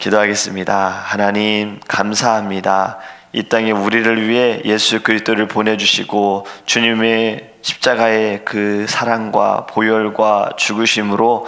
기도하겠습니다. 하나님 감사합니다. 이 땅에 우리를 위해 예수 그리스도를 보내주시고 주님의 십자가의 그 사랑과 보혈과 죽으심으로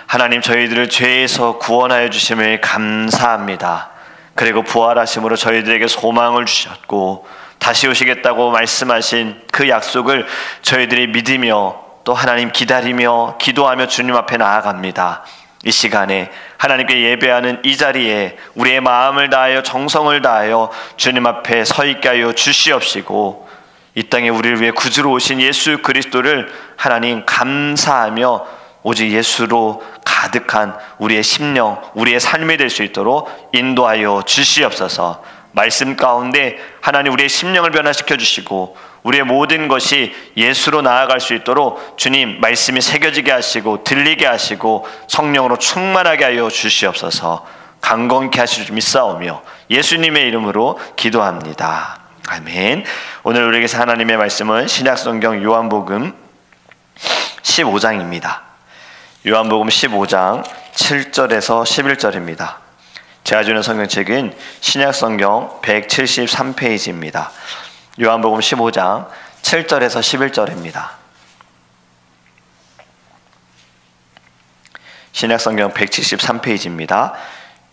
하나님 저희들을 죄에서 구원하여 주심을 감사합니다. 그리고 부활하심으로 저희들에게 소망을 주셨고 다시 오시겠다고 말씀하신 그 약속을 저희들이 믿으며 또 하나님 기다리며 기도하며 주님 앞에 나아갑니다. 이 시간에 하나님께 예배하는 이 자리에 우리의 마음을 다하여 정성을 다하여 주님 앞에 서 있게 하여 주시옵시고 이 땅에 우리를 위해 구주로 오신 예수 그리스도를 하나님 감사하며 오직 예수로 가득한 우리의 심령, 우리의 삶이 될 수 있도록 인도하여 주시옵소서. 말씀 가운데 하나님 우리의 심령을 변화시켜 주시고 우리의 모든 것이 예수로 나아갈 수 있도록 주님 말씀이 새겨지게 하시고 들리게 하시고 성령으로 충만하게 하여 주시옵소서. 강건케 하실 줄 믿사오며 예수님의 이름으로 기도합니다. 아멘. 오늘 우리에게서 하나님의 말씀은 신약성경 요한복음 15장입니다. 요한복음 15장 7절에서 11절입니다. 제가 주는 성경책은 신약성경 173페이지입니다. 요한복음 15장 7절에서 11절입니다. 신약성경 173페이지입니다.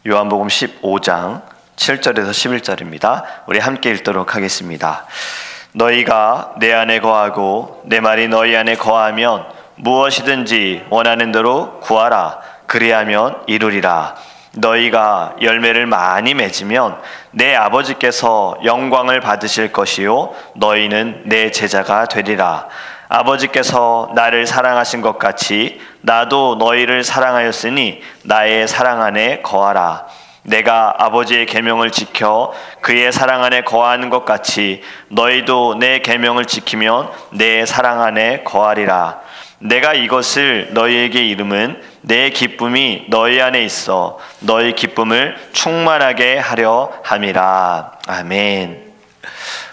요한복음 15장 7절에서 11절입니다. 우리 함께 읽도록 하겠습니다. 너희가 내 안에 거하고 내 말이 너희 안에 거하면 무엇이든지 원하는 대로 구하라. 그리하면 이루리라. 너희가 열매를 많이 맺으면 내 아버지께서 영광을 받으실 것이요 너희는 내 제자가 되리라. 아버지께서 나를 사랑하신 것 같이 나도 너희를 사랑하였으니 나의 사랑 안에 거하라. 내가 아버지의 계명을 지켜 그의 사랑 안에 거하는 것 같이 너희도 내 계명을 지키면 내 사랑 안에 거하리라. 내가 이것을 너희에게 이름은 내 기쁨이 너희 안에 있어 너희 기쁨을 충만하게 하려 함이라. 아멘.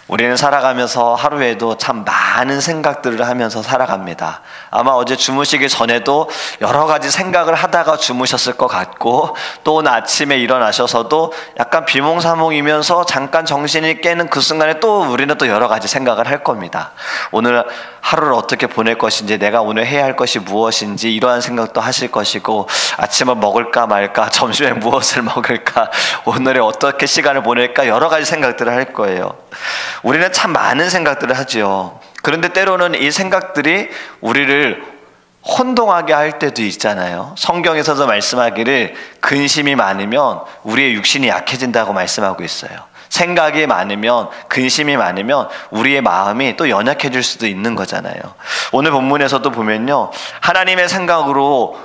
우리는 살아가면서 하루에도 참 많은 생각들을 하면서 살아갑니다. 아마 어제 주무시기 전에도 여러 가지 생각을 하다가 주무셨을 것 같고 또 오늘 아침에 일어나셔서도 약간 비몽사몽이면서 잠깐 정신이 깨는 그 순간에 또 우리는 또 여러 가지 생각을 할 겁니다. 오늘 하루를 어떻게 보낼 것인지, 내가 오늘 해야 할 것이 무엇인지 이러한 생각도 하실 것이고, 아침을 먹을까 말까, 점심에 무엇을 먹을까, 오늘에 어떻게 시간을 보낼까, 여러 가지 생각들을 할 거예요. 우리는 참 많은 생각들을 하지요. 그런데 때로는 이 생각들이 우리를 혼동하게 할 때도 있잖아요. 성경에서도 말씀하기를 근심이 많으면 우리의 육신이 약해진다고 말씀하고 있어요. 생각이 많으면, 근심이 많으면 우리의 마음이 또 연약해질 수도 있는 거잖아요. 오늘 본문에서도 보면요, 하나님의 생각으로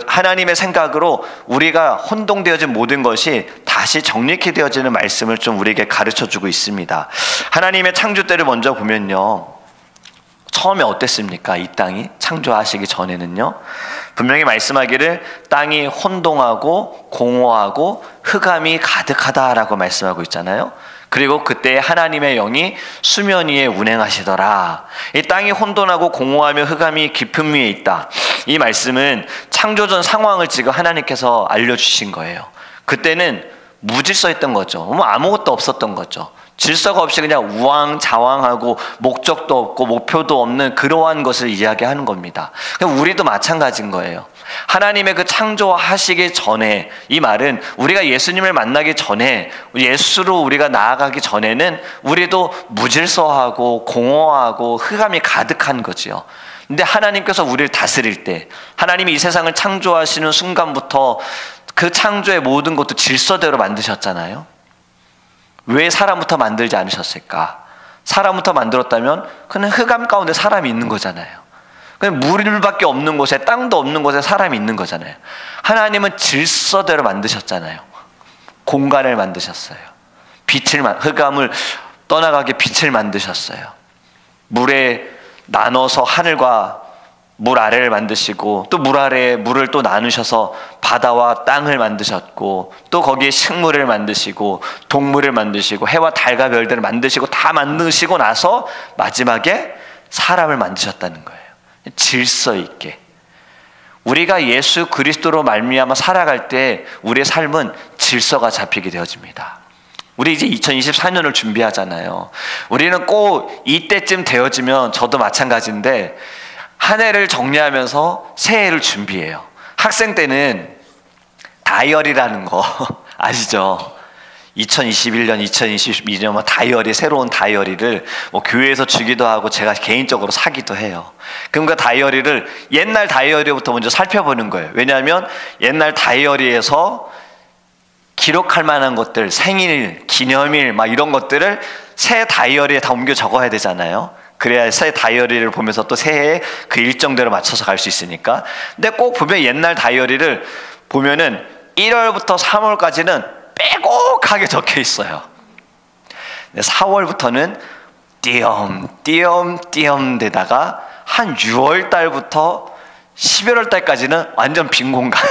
하나님의 생각으로 우리가 혼동되어진 모든 것이 다시 정립이 되어지는 말씀을 좀 우리에게 가르쳐주고 있습니다. 하나님의 창조 때를 먼저 보면요, 처음에 어땠습니까? 이 땅이 창조하시기 전에는요, 분명히 말씀하기를 땅이 혼동하고 공허하고 흑암이 가득하다라고 말씀하고 있잖아요. 그리고 그때 하나님의 영이 수면 위에 운행하시더라. 이 땅이 혼돈하고 공허하며 흑암이 깊음 위에 있다. 이 말씀은 창조전 상황을 지금 하나님께서 알려주신 거예요. 그때는 무질서했던 거죠. 아무것도 없었던 거죠. 질서가 없이 그냥 우왕좌왕하고 목적도 없고 목표도 없는 그러한 것을 이야기하는 겁니다. 우리도 마찬가지인 거예요. 하나님의 그 창조하시기 전에, 이 말은 우리가 예수님을 만나기 전에, 예수로 우리가 나아가기 전에는 우리도 무질서하고 공허하고 흑암이 가득한 거지요. 근데 하나님께서 우리를 다스릴 때, 하나님이 이 세상을 창조하시는 순간부터 그 창조의 모든 것도 질서대로 만드셨잖아요. 왜 사람부터 만들지 않으셨을까? 사람부터 만들었다면 그냥 흑암 가운데 사람이 있는 거잖아요. 그냥 물밖에 없는 곳에, 땅도 없는 곳에 사람이 있는 거잖아요. 하나님은 질서대로 만드셨잖아요. 공간을 만드셨어요. 흑암을 떠나가게 빛을 만드셨어요. 물에 나눠서 하늘과 물 아래를 만드시고, 또 물 아래에 물을 또 나누셔서 바다와 땅을 만드셨고, 또 거기에 식물을 만드시고 동물을 만드시고 해와 달과 별들을 만드시고 다 만드시고 나서 마지막에 사람을 만드셨다는 거예요. 질서 있게. 우리가 예수 그리스도로 말미암아 살아갈 때 우리의 삶은 질서가 잡히게 되어집니다. 우리 이제 2024년을 준비하잖아요. 우리는 꼭 이때쯤 되어지면, 저도 마찬가지인데, 한 해를 정리하면서 새해를 준비해요. 학생 때는 다이어리라는 거 아시죠? 2021년, 2022년 다이어리, 새로운 다이어리를 뭐 교회에서 주기도 하고 제가 개인적으로 사기도 해요. 그럼 그 다이어리를 옛날 다이어리부터 먼저 살펴보는 거예요. 왜냐하면 옛날 다이어리에서 기록할 만한 것들, 생일, 기념일 막 이런 것들을 새 다이어리에 다 옮겨 적어야 되잖아요. 그래야 새 다이어리를 보면서 또 새해에 그 일정대로 맞춰서 갈 수 있으니까. 근데 꼭 보면 옛날 다이어리를 보면은 1월부터 3월까지는 빼곡하게 적혀 있어요. 4월부터는 띄엄띄엄 되다가 한 6월 달부터 11월 달까지는 완전 빈 공간.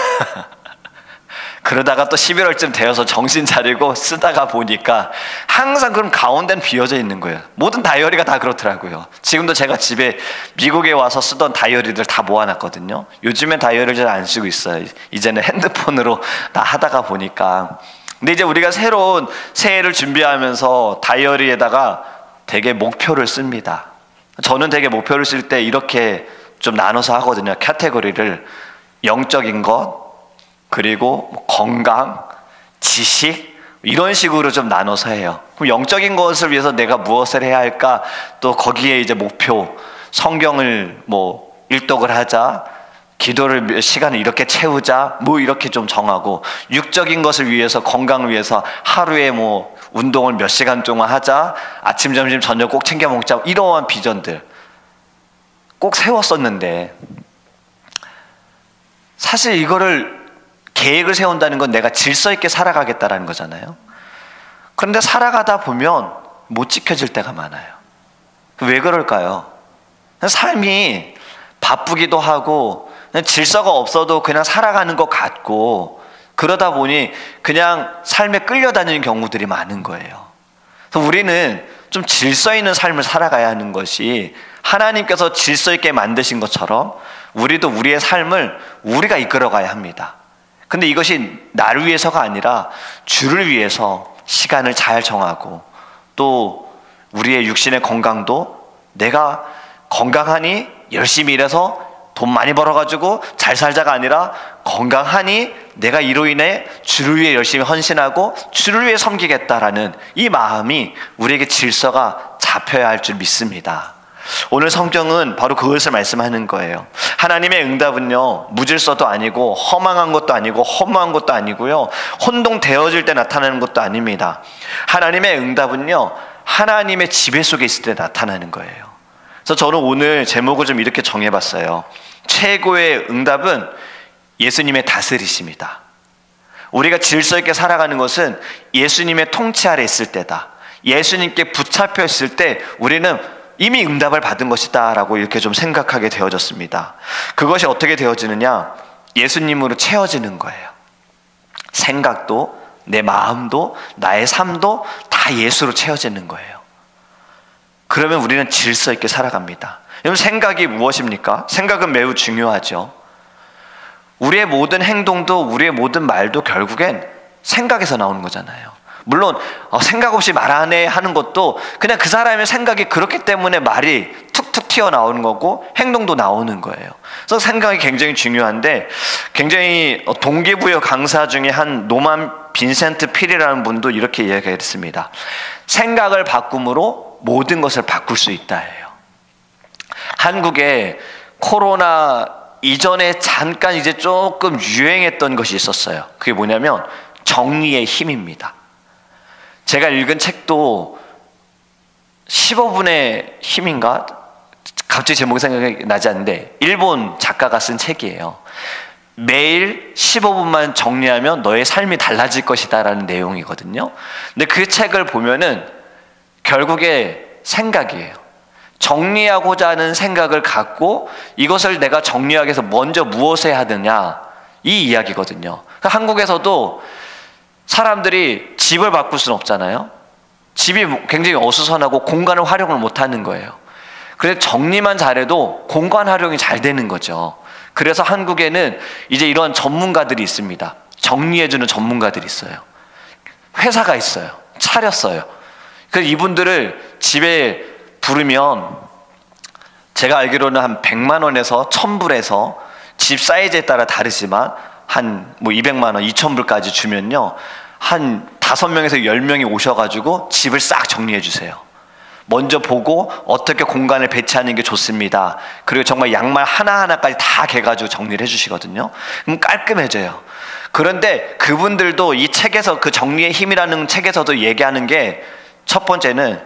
그러다가 또 11월쯤 되어서 정신 차리고 쓰다가 보니까 항상 그럼 가운데는 비어져 있는 거예요. 모든 다이어리가 다 그렇더라고요. 지금도 제가 집에 미국에 와서 쓰던 다이어리들 다 모아놨거든요. 요즘엔 다이어리를 잘 안 쓰고 있어요. 이제는 핸드폰으로 다 하다가 보니까. 근데 이제 우리가 새로운 새해를 준비하면서 다이어리에다가 되게 목표를 씁니다. 저는 되게 목표를 쓸 때 이렇게 좀 나눠서 하거든요. 카테고리를 영적인 것, 그리고 건강, 지식 이런 식으로 좀 나눠서 해요. 그럼 영적인 것을 위해서 내가 무엇을 해야 할까? 또 거기에 이제 목표, 성경을 뭐 일독을 하자, 기도를 몇 시간을 이렇게 채우자, 뭐 이렇게 좀 정하고, 육적인 것을 위해서, 건강을 위해서 하루에 뭐 운동을 몇 시간 동안 하자, 아침, 점심, 저녁 꼭 챙겨 먹자, 이러한 비전들 꼭 세웠었는데, 사실 이거를 계획을 세운다는 건 내가 질서 있게 살아가겠다라는 거잖아요. 그런데 살아가다 보면 못 지켜질 때가 많아요. 왜 그럴까요? 삶이 바쁘기도 하고 질서가 없어도 그냥 살아가는 것 같고, 그러다 보니 그냥 삶에 끌려다니는 경우들이 많은 거예요. 그래서 우리는 좀 질서 있는 삶을 살아가야 하는 것이, 하나님께서 질서 있게 만드신 것처럼 우리도 우리의 삶을 우리가 이끌어가야 합니다. 근데 이것이 나를 위해서가 아니라 주를 위해서 시간을 잘 정하고, 또 우리의 육신의 건강도 내가 건강하니 열심히 일해서 돈 많이 벌어가지고 잘 살자가 아니라, 건강하니 내가 이로 인해 주를 위해 열심히 헌신하고 주를 위해 섬기겠다라는 이 마음이 우리에게 질서가 잡혀야 할 줄 믿습니다. 오늘 성경은 바로 그것을 말씀하는 거예요. 하나님의 응답은요, 무질서도 아니고 허망한 것도 아니고 허무한 것도 아니고요, 혼동되어질 때 나타나는 것도 아닙니다. 하나님의 응답은요, 하나님의 지배 속에 있을 때 나타나는 거예요. 그래서 저는 오늘 제목을 좀 이렇게 정해봤어요. 최고의 응답은 예수님의 다스리심이다. 우리가 질서 있게 살아가는 것은 예수님의 통치 아래 있을 때다. 예수님께 붙잡혀 있을 때 우리는 이미 응답을 받은 것이다 라고 이렇게 좀 생각하게 되어졌습니다. 그것이 어떻게 되어지느냐? 예수님으로 채워지는 거예요. 생각도, 내 마음도, 나의 삶도 다 예수로 채워지는 거예요. 그러면 우리는 질서 있게 살아갑니다. 여러분, 생각이 무엇입니까? 생각은 매우 중요하죠. 우리의 모든 행동도, 우리의 모든 말도 결국엔 생각에서 나오는 거잖아요. 물론 생각 없이 말하네 하는 것도 그냥 그 사람의 생각이 그렇기 때문에 말이 툭툭 튀어나오는 거고 행동도 나오는 거예요. 그래서 생각이 굉장히 중요한데, 굉장히 동기부여 강사 중에 한 노만 빈센트 필이라는 분도 이렇게 이야기했습니다. 생각을 바꿈으로 모든 것을 바꿀 수 있다 해요. 한국에 코로나 이전에 잠깐 이제 조금 유행했던 것이 있었어요. 그게 뭐냐면 정리의 힘입니다. 제가 읽은 책도 15분의 힘인가? 갑자기 제목이 생각이 나지 않는데, 일본 작가가 쓴 책이에요. 매일 15분만 정리하면 너의 삶이 달라질 것이다 라는 내용이거든요. 근데 그 책을 보면은 결국에 생각이에요. 정리하고자 하는 생각을 갖고 이것을 내가 정리하기 위해서 먼저 무엇을 해야 하느냐, 이 이야기거든요. 그러니까 한국에서도 사람들이 집을 바꿀 수는 없잖아요. 집이 굉장히 어수선하고 공간을 활용을 못하는 거예요. 그래서 정리만 잘해도 공간 활용이 잘 되는 거죠. 그래서 한국에는 이제 이런 전문가들이 있습니다. 정리해주는 전문가들이 있어요. 회사가 있어요. 차렸어요. 그래서 이분들을 집에 부르면 제가 알기로는 한 100만 원에서 1000불에서 집 사이즈에 따라 다르지만 한 200만 원, 2000불까지 주면요, 한 5명에서 10명이 오셔가지고 집을 싹 정리해 주세요. 먼저 보고 어떻게 공간을 배치하는 게 좋습니다. 그리고 정말 양말 하나하나까지 다 개가지고 정리를 해주시거든요. 그럼 깔끔해져요. 그런데 그분들도 이 책에서, 그 정리의 힘이라는 책에서도 얘기하는 게, 첫 번째는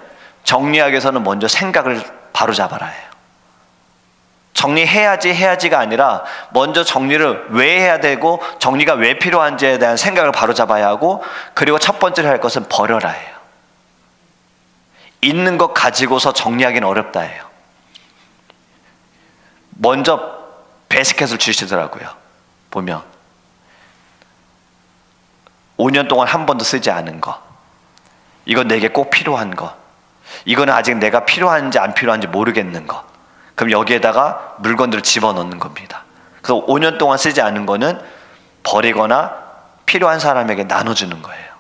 정리하기 위해서는 먼저 생각을 바로 잡아라 해요. 정리해야지가 아니라 먼저 정리를 왜 해야 되고 정리가 왜 필요한지에 대한 생각을 바로 잡아야 하고, 그리고 첫 번째로 할 것은 버려라 해요. 있는 것 가지고서 정리하기는 어렵다 해요. 먼저 베스켓을 주시더라고요. 보면 5년 동안 한 번도 쓰지 않은 거, 이건 내게 꼭 필요한 거, 이거는 아직 내가 필요한지 안 필요한지 모르겠는 거, 그럼 여기에다가 물건들을 집어넣는 겁니다. 그래서 5년 동안 쓰지 않은 거는 버리거나 필요한 사람에게 나눠주는 거예요.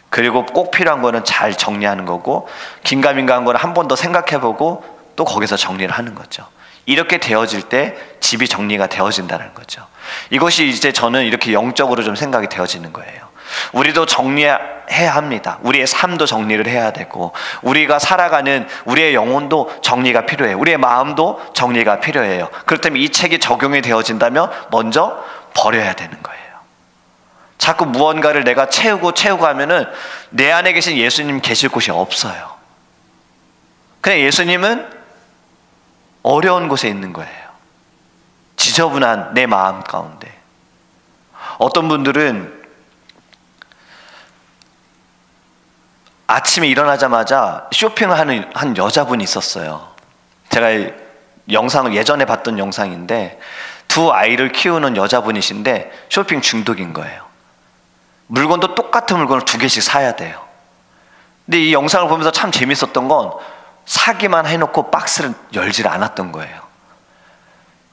그리고 꼭 필요한 거는 잘 정리하는 거고, 긴가민가한 거는 한 번 더 생각해보고 또 거기서 정리를 하는 거죠. 이렇게 되어질 때 집이 정리가 되어진다는 거죠. 이것이 이제 저는 이렇게 영적으로 좀 생각이 되어지는 거예요. 우리도 정리해야 합니다. 우리의 삶도 정리를 해야 되고, 우리가 살아가는 우리의 영혼도 정리가 필요해요. 우리의 마음도 정리가 필요해요. 그렇다면 이 책이 적용이 되어진다면 먼저 버려야 되는 거예요. 자꾸 무언가를 내가 채우고 하면은 내 안에 계신 예수님 계실 곳이 없어요. 그냥 예수님은 어려운 곳에 있는 거예요. 지저분한 내 마음 가운데. 어떤 분들은 아침에 일어나자마자 쇼핑을 하는 한 여자분이 있었어요. 제가 영상을 예전에 봤던 영상인데, 두 아이를 키우는 여자분이신데 쇼핑 중독인 거예요. 물건도 똑같은 물건을 2개씩 사야 돼요. 근데 이 영상을 보면서 참 재밌었던 건, 사기만 해놓고 박스를 열질 않았던 거예요.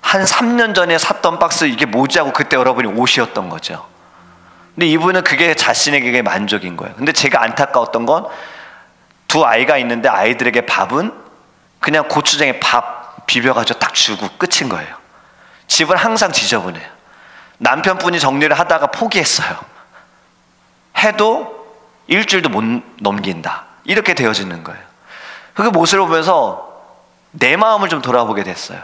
한 3년 전에 샀던 박스, 이게 뭐지 하고 그때 여러분이 옷이었던 거죠. 근데 이분은 그게 자신에게 만족인 거예요. 근데 제가 안타까웠던 건, 두 아이가 있는데 아이들에게 밥은 그냥 고추장에 밥 비벼가지고 딱 주고 끝인 거예요. 집은 항상 지저분해요. 남편분이 정리를 하다가 포기했어요. 해도 일주일도 못 넘긴다, 이렇게 되어지는 거예요. 그 모습을 보면서 내 마음을 좀 돌아보게 됐어요.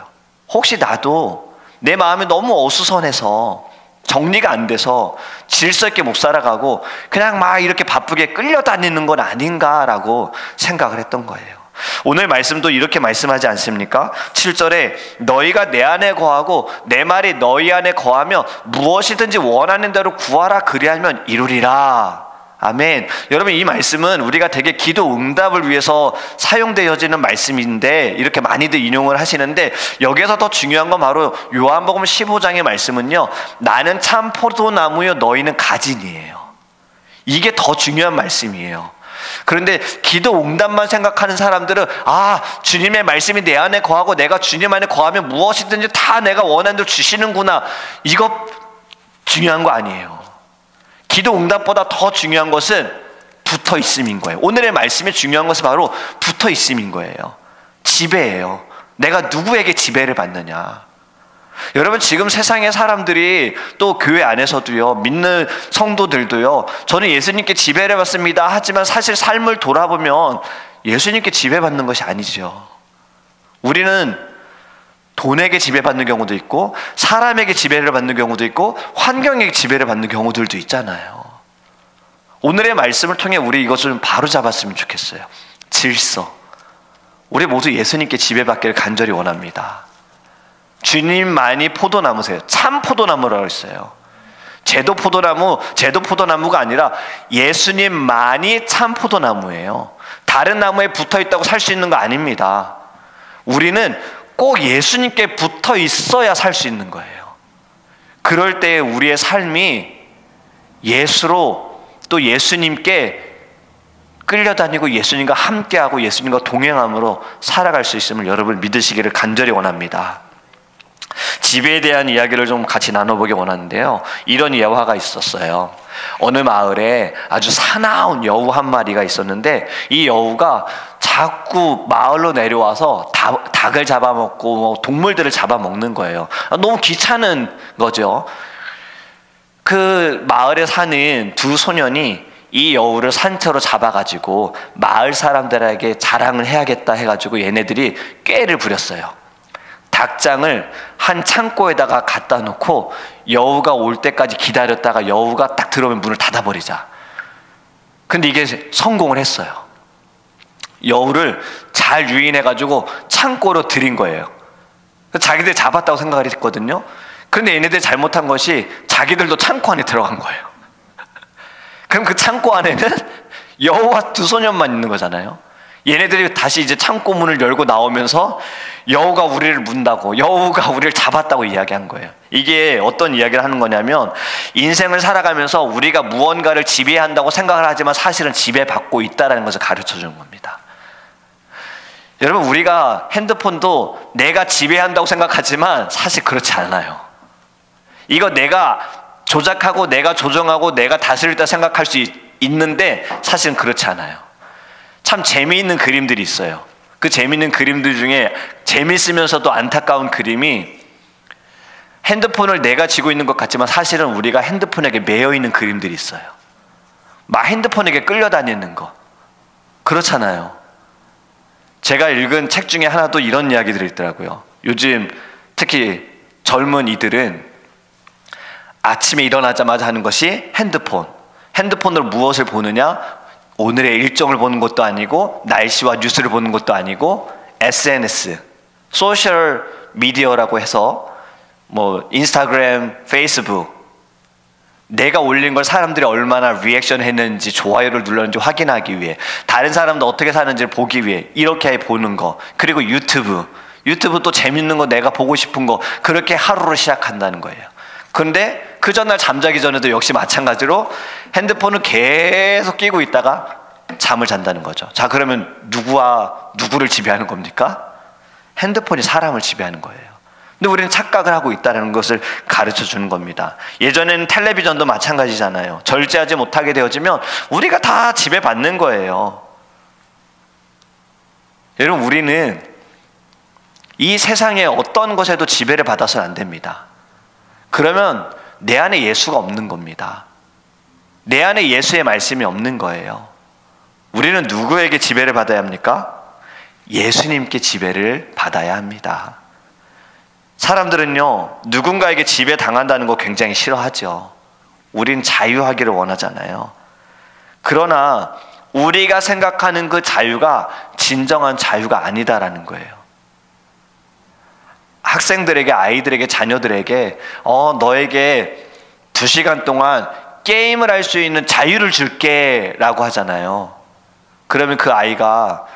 혹시 나도 내 마음이 너무 어수선해서 정리가 안 돼서 질서 있게 못 살아가고 그냥 막 이렇게 바쁘게 끌려다니는 건 아닌가라고 생각을 했던 거예요. 오늘 말씀도 이렇게 말씀하지 않습니까? 7절에 너희가 내 안에 거하고 내 말이 너희 안에 거하며 무엇이든지 원하는 대로 구하라, 그리하면 이루리라. 아멘. 여러분, 이 말씀은 우리가 되게 기도 응답을 위해서 사용되어지는 말씀인데 이렇게 많이들 인용을 하시는데, 여기에서 더 중요한 건 바로 요한복음 15장의 말씀은요, 나는 참 포도나무요 너희는 가진이에요. 이게 더 중요한 말씀이에요. 그런데 기도 응답만 생각하는 사람들은, 아, 주님의 말씀이 내 안에 거하고 내가 주님 안에 거하면 무엇이든지 다 내가 원하는 대로 주시는구나, 이거 중요한 거 아니에요. 기도 응답보다 더 중요한 것은 붙어 있음인 거예요. 오늘의 말씀에 중요한 것은 바로 붙어 있음인 거예요. 지배예요. 내가 누구에게 지배를 받느냐. 여러분, 지금 세상의 사람들이, 또 교회 안에서도요, 믿는 성도들도요, 저는 예수님께 지배를 받습니다 하지만 사실 삶을 돌아보면 예수님께 지배받는 것이 아니죠. 우리는 돈에게 지배받는 경우도 있고, 사람에게 지배를 받는 경우도 있고, 환경에게 지배를 받는 경우들도 있잖아요. 오늘의 말씀을 통해 우리 이것을 좀 바로 잡았으면 좋겠어요. 질서. 우리 모두 예수님께 지배받기를 간절히 원합니다. 주님만이 포도나무세요. 참 포도나무라고 했어요. 제도 포도나무가 아니라 예수님만이 참 포도나무예요. 다른 나무에 붙어 있다고 살 수 있는 거 아닙니다. 우리는 꼭 예수님께 붙어 있어야 살 수 있는 거예요. 그럴 때 우리의 삶이 예수로, 또 예수님께 끌려다니고 예수님과 함께하고 예수님과 동행함으로 살아갈 수 있음을 여러분 믿으시기를 간절히 원합니다. 지배에 대한 이야기를 좀 같이 나눠보기 원하는데요. 이런 예화가 있었어요. 어느 마을에 아주 사나운 여우 한 마리가 있었는데 이 여우가 자꾸 마을로 내려와서 닭을 잡아먹고 뭐 동물들을 잡아먹는 거예요. 너무 귀찮은 거죠. 그 마을에 사는 두 소년이 이 여우를 산채로 잡아가지고 마을 사람들에게 자랑을 해야겠다 해가지고 얘네들이 꾀를 부렸어요. 닭장을 한 창고에다가 갖다 놓고 여우가 올 때까지 기다렸다가 여우가 딱 들어오면 문을 닫아버리자. 근데 이게 성공을 했어요. 여우를 잘 유인해가지고 창고로 들인 거예요. 자기들 잡았다고 생각을 했거든요. 그런데 얘네들 잘못한 것이 자기들도 창고 안에 들어간 거예요. 그럼 그 창고 안에는 여우와 두 소년만 있는 거잖아요. 얘네들이 다시 이제 창고 문을 열고 나오면서 여우가 우리를 문다고, 여우가 우리를 잡았다고 이야기한 거예요. 이게 어떤 이야기를 하는 거냐면 인생을 살아가면서 우리가 무언가를 지배한다고 생각을 하지만 사실은 지배받고 있다는 것을 가르쳐 주는 겁니다. 여러분, 우리가 핸드폰도 내가 지배한다고 생각하지만 사실 그렇지 않아요. 이거 내가 조작하고 내가 조정하고 내가 다스릴 생각할 수 있는데 사실은 그렇지 않아요. 참 재미있는 그림들이 있어요. 그 재미있는 그림들 중에 재미있으면서도 안타까운 그림이 핸드폰을 내가 쥐고 있는 것 같지만 사실은 우리가 핸드폰에게 매여 있는 그림들이 있어요. 막 핸드폰에게 끌려다니는 거. 그렇잖아요. 제가 읽은 책 중에 하나도 이런 이야기들이 있더라고요. 요즘 특히 젊은 이들은 아침에 일어나자마자 하는 것이 핸드폰. 핸드폰으로 무엇을 보느냐? 오늘의 일정을 보는 것도 아니고 날씨와 뉴스를 보는 것도 아니고 SNS, 소셜 미디어라고 해서 뭐 인스타그램, 페이스북, 내가 올린 걸 사람들이 얼마나 리액션 했는지, 좋아요를 눌렀는지 확인하기 위해, 다른 사람도 어떻게 사는지를 보기 위해 이렇게 보는 거. 그리고 유튜브 또 재밌는 거, 내가 보고 싶은 거, 그렇게 하루를 시작한다는 거예요. 그런데 그 전날 잠자기 전에도 역시 마찬가지로 핸드폰을 계속 끼고 있다가 잠을 잔다는 거죠. 자, 그러면 누구와 누구를 지배하는 겁니까? 핸드폰이 사람을 지배하는 거예요. 근데 우리는 착각을 하고 있다는 것을 가르쳐 주는 겁니다. 예전에는 텔레비전도 마찬가지잖아요. 절제하지 못하게 되어지면 우리가 다 지배받는 거예요. 여러분, 우리는 이 세상의 어떤 것에도 지배를 받아서는 안 됩니다. 그러면 내 안에 예수가 없는 겁니다. 내 안에 예수의 말씀이 없는 거예요. 우리는 누구에게 지배를 받아야 합니까? 예수님께 지배를 받아야 합니다. 사람들은요, 누군가에게 지배당한다는 거 굉장히 싫어하죠. 우린 자유하기를 원하잖아요. 그러나 우리가 생각하는 그 자유가 진정한 자유가 아니다라는 거예요. 학생들에게, 아이들에게, 자녀들에게 너에게 2시간 동안 게임을 할 수 있는 자유를 줄게 라고 하잖아요. 그러면 그 아이가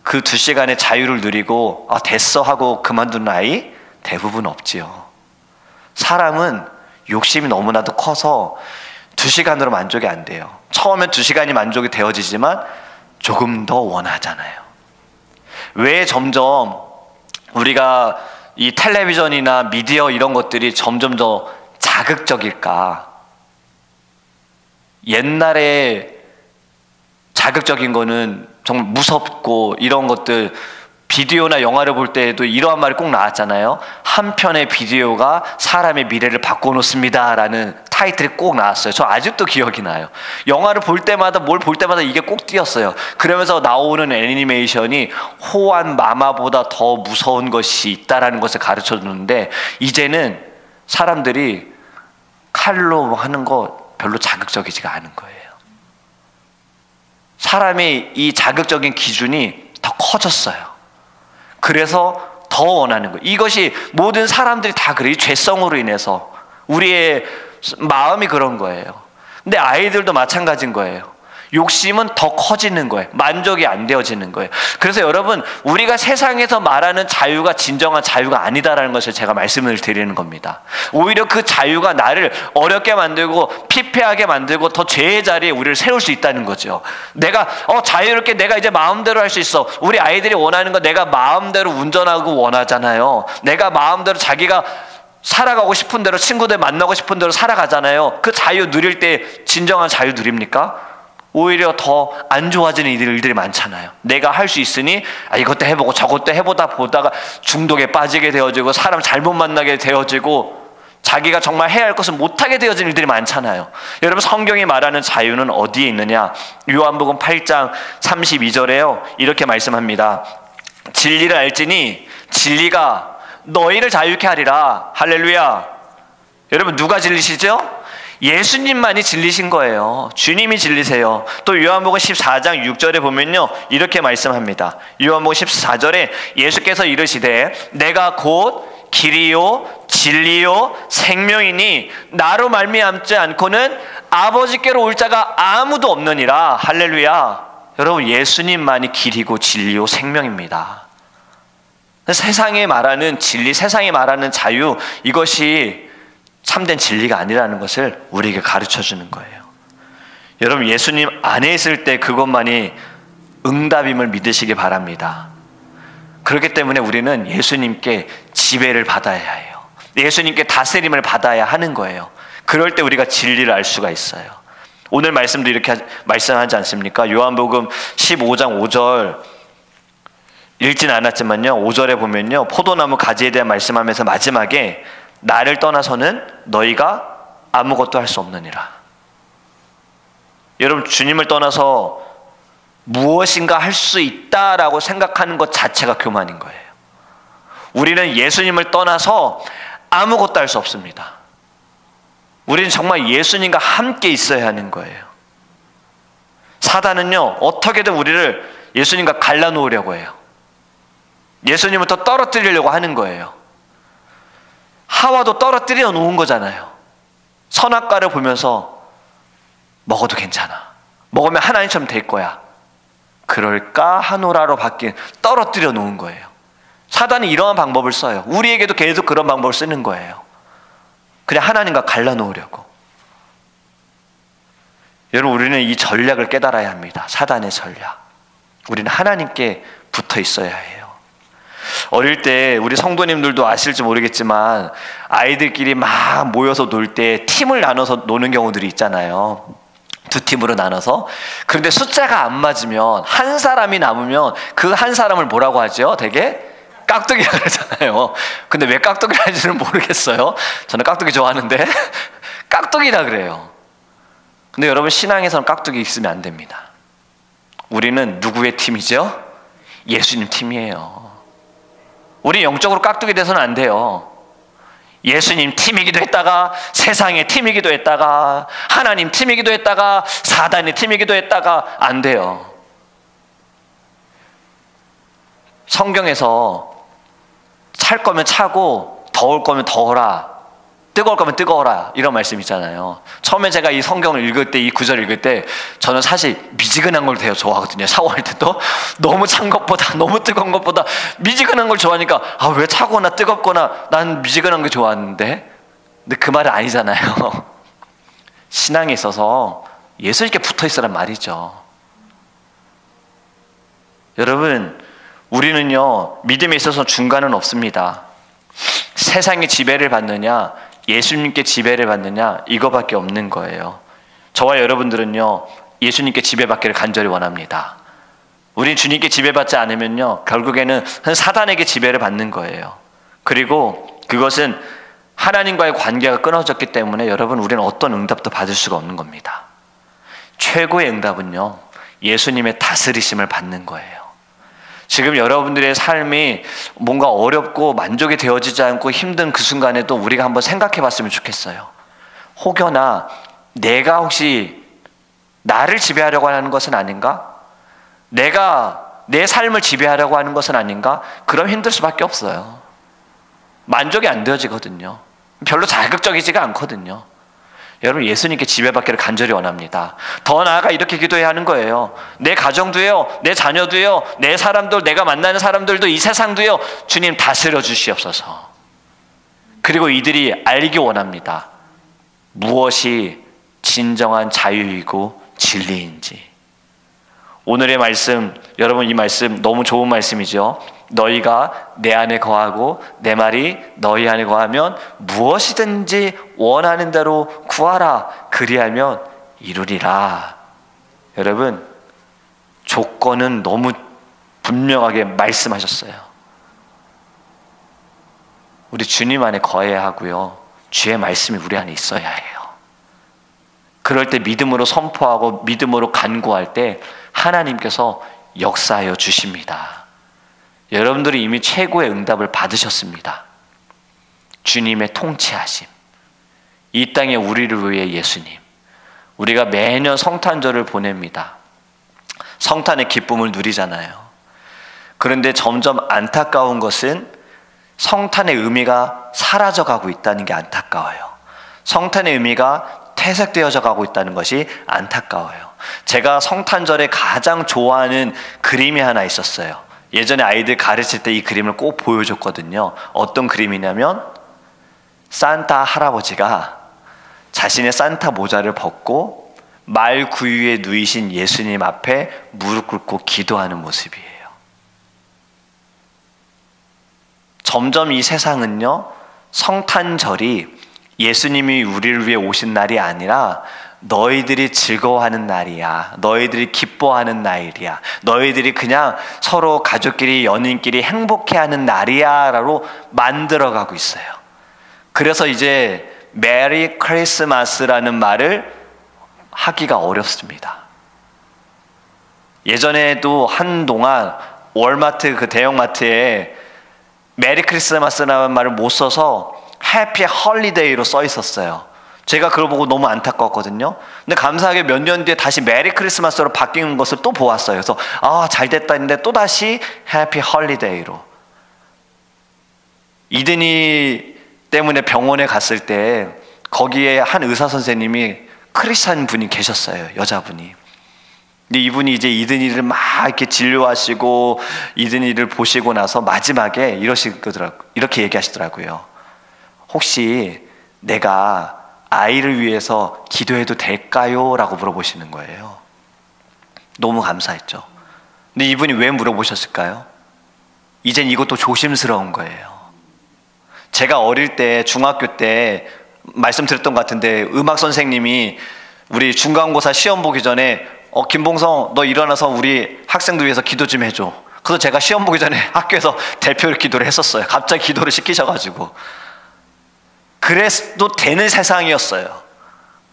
그 2시간의 자유를 누리고 됐어 하고 그만두는 아이 대부분 없지요. 사람은 욕심이 너무나도 커서 2시간으로 만족이 안 돼요. 처음엔 2시간이 만족이 되어지지만 조금 더 원하잖아요. 왜 점점 우리가 이 텔레비전이나 미디어 이런 것들이 점점 더 자극적일까? 옛날에 자극적인 거는 정말 무섭고 이런 것들, 비디오나 영화를 볼 때에도 이러한 말이 꼭 나왔잖아요. 한 편의 비디오가 사람의 미래를 바꿔놓습니다 라는 타이틀이 꼭 나왔어요. 저 아직도 기억이 나요. 영화를 볼 때마다, 뭘 볼 때마다 이게 꼭 띄었어요. 그러면서 나오는 애니메이션이 호환 마마보다 더 무서운 것이 있다라는 것을 가르쳐 주는데, 이제는 사람들이 칼로 하는 거 별로 자극적이지가 않은 거예요. 사람의 이 자극적인 기준이 더 커졌어요. 그래서 더 원하는 거예요. 이것이 모든 사람들이 다 그래요. 이 죄성으로 인해서 우리의 마음이 그런 거예요. 근데 아이들도 마찬가지인 거예요. 욕심은 더 커지는 거예요. 만족이 안 되어지는 거예요. 그래서 여러분, 우리가 세상에서 말하는 자유가 진정한 자유가 아니다라는 것을 제가 말씀을 드리는 겁니다. 오히려 그 자유가 나를 어렵게 만들고 피폐하게 만들고 더 죄의 자리에 우리를 세울 수 있다는 거죠. 내가 자유롭게 내가 이제 마음대로 할 수 있어. 우리 아이들이 원하는 거 내가 마음대로 운전하고 원하잖아요. 내가 마음대로 자기가 살아가고 싶은 대로, 친구들 만나고 싶은 대로 살아가잖아요. 그 자유 누릴 때 진정한 자유 누립니까? 오히려 더 안 좋아지는 일들이 많잖아요. 내가 할 수 있으니 이것도 해보고 저것도 해보다 보다가 중독에 빠지게 되어지고, 사람 잘못 만나게 되어지고, 자기가 정말 해야 할 것을 못하게 되어진 일들이 많잖아요. 여러분, 성경이 말하는 자유는 어디에 있느냐? 요한복음 8장 32절에요 이렇게 말씀합니다. 진리를 알지니 진리가 너희를 자유케 하리라. 할렐루야. 여러분, 누가 진리시죠? 예수님만이 진리신 거예요. 주님이 진리세요. 또 요한복음 14장 6절에 보면요 이렇게 말씀합니다. 요한복음 14절에 예수께서 이르시되 내가 곧 길이요 진리요 생명이니 나로 말미암지 않고는 아버지께로 올 자가 아무도 없느니라. 할렐루야. 여러분, 예수님만이 길이고 진리요 생명입니다. 세상에 말하는 진리, 세상에 말하는 자유, 이것이 참된 진리가 아니라는 것을 우리에게 가르쳐주는 거예요. 여러분, 예수님 안에 있을 때 그것만이 응답임을 믿으시기 바랍니다. 그렇기 때문에 우리는 예수님께 지배를 받아야 해요. 예수님께 다스림을 받아야 하는 거예요. 그럴 때 우리가 진리를 알 수가 있어요. 오늘 말씀도 이렇게 말씀하지 않습니까? 요한복음 15장 5절 읽진 않았지만요 5절에 보면요 포도나무 가지에 대한 말씀하면서 마지막에 나를 떠나서는 너희가 아무것도 할 수 없느니라. 여러분, 주님을 떠나서 무엇인가 할 수 있다라고 생각하는 것 자체가 교만인 거예요. 우리는 예수님을 떠나서 아무것도 할 수 없습니다. 우리는 정말 예수님과 함께 있어야 하는 거예요. 사단은요 어떻게든 우리를 예수님과 갈라놓으려고 해요. 예수님부터 떨어뜨리려고 하는 거예요. 하와도 떨어뜨려 놓은 거잖아요. 선악과를 보면서 먹어도 괜찮아, 먹으면 하나님처럼 될 거야, 그럴까 하노라로 바뀐, 떨어뜨려 놓은 거예요. 사단이 이러한 방법을 써요. 우리에게도 계속 그런 방법을 쓰는 거예요. 그냥 하나님과 갈라놓으려고. 여러분, 우리는 이 전략을 깨달아야 합니다. 사단의 전략. 우리는 하나님께 붙어 있어야 해요. 어릴 때 우리 성도님들도 아실지 모르겠지만 아이들끼리 막 모여서 놀 때 팀을 나눠서 노는 경우들이 있잖아요. 두 팀으로 나눠서. 그런데 숫자가 안 맞으면, 한 사람이 남으면 그 한 사람을 뭐라고 하죠? 되게 깍두기라 그러잖아요. 근데 왜 깍두기라 하는지는 모르겠어요. 저는 깍두기 좋아하는데 깍두기라 그래요. 근데 여러분, 신앙에서는 깍두기 있으면 안 됩니다. 우리는 누구의 팀이죠? 예수님 팀이에요. 우리 영적으로 깍두기 돼서는 안 돼요. 예수님 팀이기도 했다가 세상의 팀이기도 했다가 하나님 팀이기도 했다가 사단의 팀이기도 했다가 안 돼요. 성경에서 찰 거면 차고 더울 거면 더워라, 뜨거울 거면 뜨거워라, 이런 말씀 있잖아요. 처음에 제가 이 성경을 읽을 때, 이 구절을 읽을 때 저는 사실 미지근한 걸 되게 좋아하거든요. 샤워할 때도 너무 찬 것보다, 너무 뜨거운 것보다 미지근한 걸 좋아하니까 왜 차거나 뜨겁거나, 난 미지근한 게 좋았는데. 근데 그 말은 아니잖아요. 신앙에 있어서 예수님께 붙어있으란 말이죠. 여러분, 우리는요 믿음에 있어서 중간은 없습니다. 세상의 지배를 받느냐 예수님께 지배를 받느냐, 이거밖에 없는 거예요. 저와 여러분들은요 예수님께 지배받기를 간절히 원합니다. 우린 주님께 지배받지 않으면요 결국에는 사단에게 지배를 받는 거예요. 그리고 그것은 하나님과의 관계가 끊어졌기 때문에 여러분, 우리는 어떤 응답도 받을 수가 없는 겁니다. 최고의 응답은요 예수님의 다스리심을 받는 거예요. 지금 여러분들의 삶이 뭔가 어렵고 만족이 되어지지 않고 힘든 그 순간에도 우리가 한번 생각해 봤으면 좋겠어요. 혹여나 내가 혹시 나를 지배하려고 하는 것은 아닌가? 내가 내 삶을 지배하려고 하는 것은 아닌가? 그럼 힘들 수밖에 없어요. 만족이 안 되어지거든요. 별로 자극적이지가 않거든요. 여러분, 예수님께 지배받기를 간절히 원합니다. 더 나아가 이렇게 기도해야 하는 거예요. 내 가정도요, 내 자녀도요, 내 사람들, 내가 만나는 사람들도, 이 세상도요, 주님 다스려 주시옵소서. 그리고 이들이 알기 원합니다. 무엇이 진정한 자유이고 진리인지. 오늘의 말씀, 여러분 이 말씀 너무 좋은 말씀이죠. 너희가 내 안에 거하고 내 말이 너희 안에 거하면 무엇이든지 원하는 대로 구하라. 그리하면 이루리라. 여러분, 조건은 너무 분명하게 말씀하셨어요. 우리 주님 안에 거해야 하고요, 주의 말씀이 우리 안에 있어야 해요. 그럴 때 믿음으로 선포하고 믿음으로 간구할 때 하나님께서 역사하여 주십니다. 여러분들이 이미 최고의 응답을 받으셨습니다. 주님의 통치하심, 이 땅에 우리를 위해 예수님, 우리가 매년 성탄절을 보냅니다. 성탄의 기쁨을 누리잖아요. 그런데 점점 안타까운 것은 성탄의 의미가 사라져가고 있다는 게 안타까워요. 성탄의 의미가 퇴색되어져 가고 있다는 것이 안타까워요. 제가 성탄절에 가장 좋아하는 그림이 하나 있었어요. 예전에 아이들 가르칠 때 이 그림을 꼭 보여줬거든요. 어떤 그림이냐면 산타 할아버지가 자신의 산타 모자를 벗고 말 구유에 누이신 예수님 앞에 무릎 꿇고 기도하는 모습이에요. 점점 이 세상은요, 성탄절이 예수님이 우리를 위해 오신 날이 아니라 너희들이 즐거워하는 날이야, 너희들이 기뻐하는 날이야, 너희들이 그냥 서로 가족끼리 연인끼리 행복해하는 날이야 라고 만들어가고 있어요. 그래서 이제 메리 크리스마스라는 말을 하기가 어렵습니다. 예전에도 한동안 월마트, 그 대형마트에 메리 크리스마스라는 말을 못 써서 해피 헐리데이로 써 있었어요. 제가 그걸 보고 너무 안타까웠거든요. 근데 감사하게 몇 년 뒤에 다시 메리 크리스마스로 바뀌는 것을 또 보았어요. 그래서 잘 됐다 했는데 또 다시 해피 헐리데이로. 이든이 때문에 병원에 갔을 때 거기에 한 의사 선생님이 크리스찬 분이 계셨어요. 여자분이. 근데 이분이 이제 이든이를 막 이렇게 진료하시고 이든이를 보시고 나서 마지막에 이렇게 얘기하시더라고요. 혹시 내가 아이를 위해서 기도해도 될까요? 라고 물어보시는 거예요. 너무 감사했죠. 근데 이분이 왜 물어보셨을까요? 이젠 이것도 조심스러운 거예요. 제가 어릴 때 중학교 때 말씀드렸던 것 같은데 음악 선생님이 우리 중간고사 시험 보기 전에 김봉성 너 일어나서 우리 학생들 위해서 기도 좀 해줘. 그래서 제가 시험 보기 전에 학교에서 대표 기도를 했었어요. 갑자기 기도를 시키셔가지고. 그래도 되는 세상이었어요.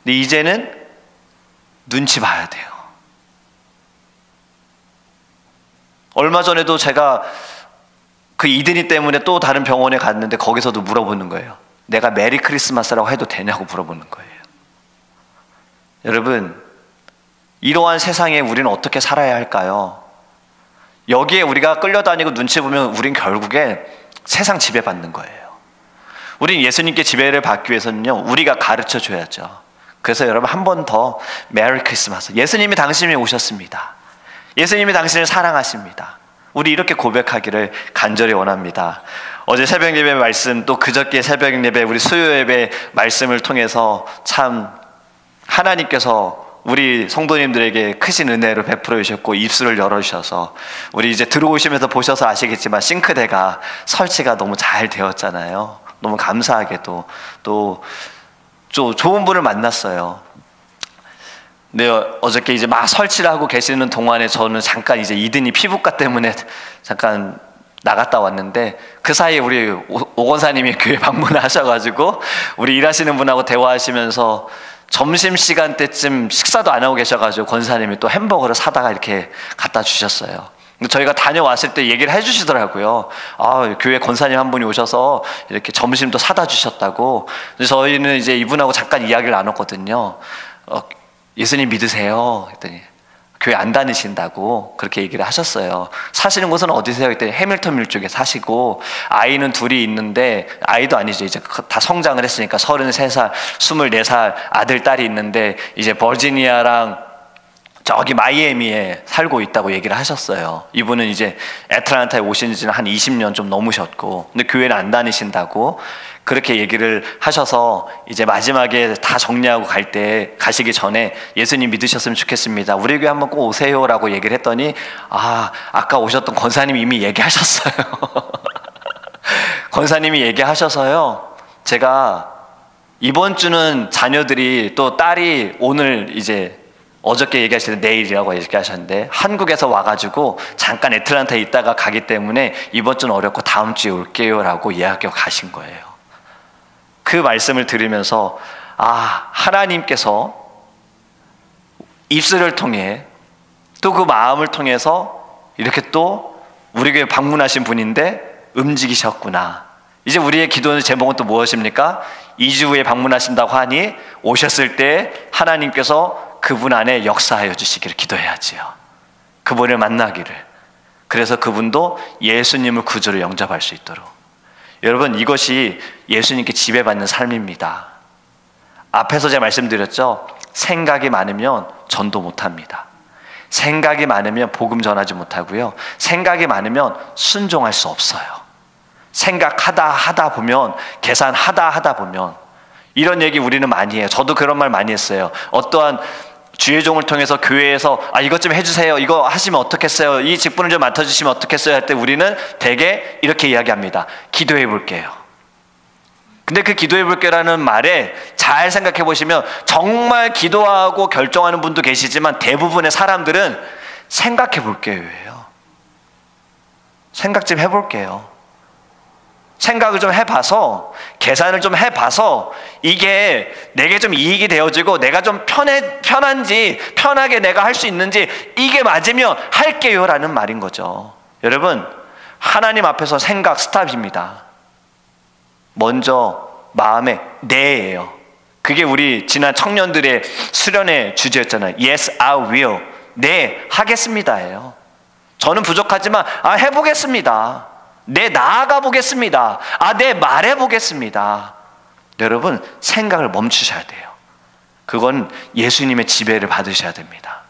근데 이제는 눈치 봐야 돼요. 얼마 전에도 제가 그 이든이 때문에 또 다른 병원에 갔는데 거기서도 물어보는 거예요. 내가 메리 크리스마스라고 해도 되냐고 물어보는 거예요. 여러분, 이러한 세상에 우리는 어떻게 살아야 할까요? 여기에 우리가 끌려다니고 눈치 보면 우린 결국에 세상 지배받는 거예요. 우린 예수님께 지배를 받기 위해서는요, 우리가 가르쳐 줘야죠. 그래서 여러분 한 번 더 메리 크리스마스. 예수님이 당신이 오셨습니다. 예수님이 당신을 사랑하십니다. 우리 이렇게 고백하기를 간절히 원합니다. 어제 새벽 예배 말씀, 또 그저께 새벽 예배, 우리 수요 예배 말씀을 통해서 참 하나님께서 우리 성도님들에게 크신 은혜를 베풀어 주셨고 입술을 열어주셔서 우리 이제 들어오시면서 보셔서 아시겠지만 싱크대가 설치가 너무 잘 되었잖아요. 너무 감사하게도 또 좋은 분을 만났어요. 근데 어저께 이제 막 설치를 하고 계시는 동안에 저는 잠깐 이제 이든이 피부과 때문에 잠깐 나갔다 왔는데 그 사이에 우리 오건사님이 교회 방문하셔가지고 우리 일하시는 분하고 대화하시면서 점심시간 때쯤 식사도 안 하고 계셔가지고 권사님이 또 햄버거를 사다가 이렇게 갖다 주셨어요. 저희가 다녀왔을 때 얘기를 해주시더라고요. 교회 권사님 한 분이 오셔서 이렇게 점심도 사다 주셨다고. 저희는 이제 이분하고 잠깐 이야기를 나눴거든요. 예수님 믿으세요? 했더니 교회 안 다니신다고 그렇게 얘기를 하셨어요. 사시는 곳은 어디세요? 했더니 해밀턴 쪽에 사시고 아이는 둘이 있는데, 아이도 아니죠, 이제 다 성장을 했으니까 33살, 24살 아들, 딸이 있는데 이제 버지니아랑 저기 마이애미에 살고 있다고 얘기를 하셨어요. 이분은 이제 애틀랜타에 오신 지는 한 20년 좀 넘으셨고, 근데 교회를 안 다니신다고 그렇게 얘기를 하셔서 이제 마지막에 다 정리하고 가시기 전에 예수님 믿으셨으면 좋겠습니다. 우리 교회 한번 꼭 오세요라고 얘기를 했더니, 아까 오셨던 권사님이 이미 얘기하셨어요. 권사님이 얘기하셔서요, 제가 이번 주는 자녀들이, 또 딸이 오늘 이제 어저께 얘기하실 때 내일이라고 얘기하셨는데, 한국에서 와가지고 잠깐 애틀랜타에 있다가 가기 때문에 이번 주는 어렵고 다음 주에 올게요 라고 예약하고 가신 거예요. 그 말씀을 들으면서 하나님께서 입술을 통해 또 그 마음을 통해서 이렇게 또 우리 교회 방문하신 분인데 움직이셨구나. 이제 우리의 기도의 제목은 또 무엇입니까? 2주 후에 방문하신다고 하니 오셨을 때 하나님께서 그분 안에 역사하여 주시기를 기도해야지요. 그분을 만나기를. 그래서 그분도 예수님을 구주로 영접할 수 있도록. 여러분, 이것이 예수님께 지배받는 삶입니다. 앞에서 제가 말씀드렸죠. 생각이 많으면 전도 못합니다. 생각이 많으면 복음 전하지 못하고요. 생각이 많으면 순종할 수 없어요. 생각하다 보면, 계산하다 보면, 이런 얘기 우리는 많이 해요. 저도 그런 말 많이 했어요. 어떠한 주의 종을 통해서 교회에서 이것 좀 해주세요, 이거 하시면 어떻겠어요, 이 직분을 좀 맡아주시면 어떻겠어요 할 때 우리는 대개 이렇게 이야기합니다. 기도해 볼게요. 근데 그 기도해 볼게라는 말에 잘 생각해 보시면 정말 기도하고 결정하는 분도 계시지만 대부분의 사람들은 생각해 볼게요예요. 생각 좀 해볼게요. 생각을 좀 해봐서, 계산을 좀 해봐서 이게 내게 좀 이익이 되어지고 내가 좀 편한지, 편하게 내가 할 수 있는지, 이게 맞으면 할게요 라는 말인 거죠. 여러분, 하나님 앞에서 생각 스탑입니다. 먼저 마음에 네예요. 그게 우리 지난 청년들의 수련의 주제였잖아요. Yes, I will. 네, 하겠습니다예요. 저는 부족하지만 해보겠습니다. 네, 나아가 보겠습니다. 네, 말해 보겠습니다. 여러분, 생각을 멈추셔야 돼요. 그건 예수님의 지배를 받으셔야 됩니다.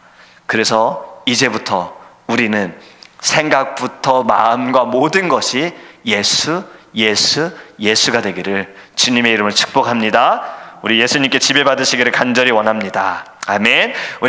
그래서 이제부터 우리는 생각부터 마음과 모든 것이 예수가 되기를 주님의 이름으로 축복합니다. 우리 예수님께 지배받으시기를 간절히 원합니다. 아멘. 우리